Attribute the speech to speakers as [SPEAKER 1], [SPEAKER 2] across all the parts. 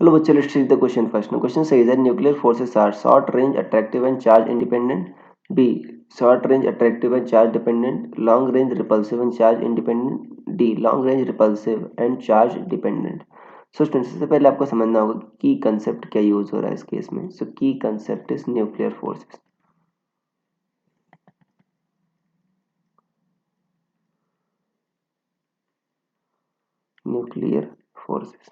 [SPEAKER 1] Hello बच्चों, let's read the question first. Question says that nuclear forces are short range, attractive and charge independent. B. Short range, attractive and charge dependent. Long range, repulsive and charge independent. D. Long range, repulsive and charge dependent. So students, सबसे पहले आपको समझना होगा की concept क्या use हो रहा है इस केस में. सो की concept is nuclear forces. Nuclear forces,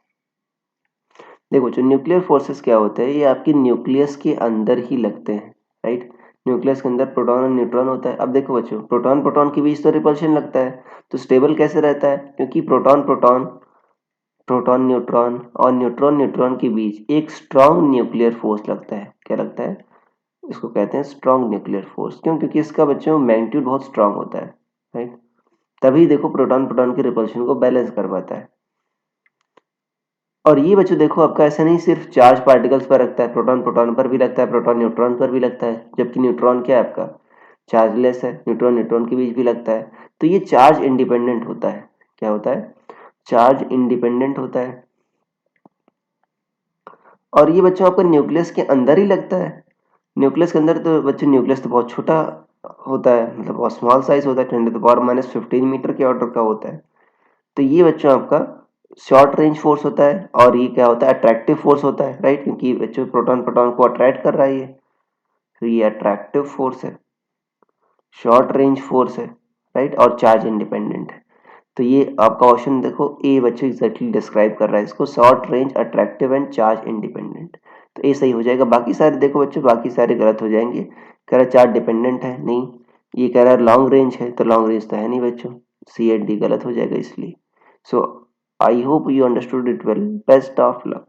[SPEAKER 1] देखो जो न्यूक्लियर फोर्सेस क्या होते हैं, ये आपकी न्यूक्लियस के अंदर ही लगते हैं, राइट. न्यूक्लियस के अंदर प्रोटॉन और न्यूट्रॉन होता है. अब देखो बच्चों, प्रोटॉन प्रोटॉन के बीच तो रिपल्शन लगता है, तो स्टेबल कैसे रहता है? क्योंकि प्रोटॉन प्रोटॉन, प्रोटॉन न्यूट्रॉन और न्यूट्रॉन न्यूट्रॉन के बीच एक स्ट्रॉन्ग न्यूक्लियर फोर्स लगता है. क्या लगता है? इसको कहते हैं स्ट्रॉन्ग न्यूक्लियर फोर्स. क्यों? क्योंकि इसका बच्चों मैग्नीट्यूड बहुत स्ट्रांग होता है, राइट. तभी देखो प्रोटॉन प्रोटॉन के रिपल्शन को बैलेंस कर पाता है. और ये बच्चों देखो, आपका ऐसा नहीं सिर्फ चार्ज पार्टिकल्स पर लगता है, प्रोटॉन प्रोटॉन पर भी लगता है, प्रोटॉन न्यूट्रॉन पर भी लगता है. जबकि न्यूट्रॉन क्या है आपका? चार्जलेस है. न्यूट्रॉन न्यूट्रॉन के बीच भी लगता है. तो ये चार्ज इंडिपेंडेंट होता है. क्या होता है? चार्ज इंडिपेंडेंट होता है. और ये बच्चों आपका न्यूक्लियस के अंदर ही लगता है. न्यूक्लियस के अंदर तो बच्चों, न्यूक्लियस तो बहुत छोटा होता है, मतलब बहुत स्मॉल साइज होता है, 10⁻⁻15 मीटर के ऑर्डर का होता है. तो ये बच्चों आपका शॉर्ट रेंज फोर्स होता है. और ये क्या होता है? अट्रैक्टिव फोर्स होता है, राइट. क्योंकि बच्चों प्रोटॉन प्रोटॉन को अट्रैक्ट कर रहा है ये, तो ये अट्रैक्टिव फोर्स है, शॉर्ट रेंज फोर्स है, राइट. और चार्ज इंडिपेंडेंट है. तो ये आपका ऑप्शन देखो ए बच्चों एग्जैक्टली डिस्क्राइब कर रहा है इसको, short range, attractive and charge independent. तो ए सही हो जाएगा. बाकी सारे देखो बच्चों, बाकी सारे गलत हो जाएंगे. कह रहा है चार्ज डिपेंडेंट है, नहीं. ये कह रहा है लॉन्ग रेंज है, तो लॉन्ग रेंज तो है नहीं बच्चों. सी एंड डी गलत हो जाएगा इसलिए. So I hope you understood it well. Best of luck.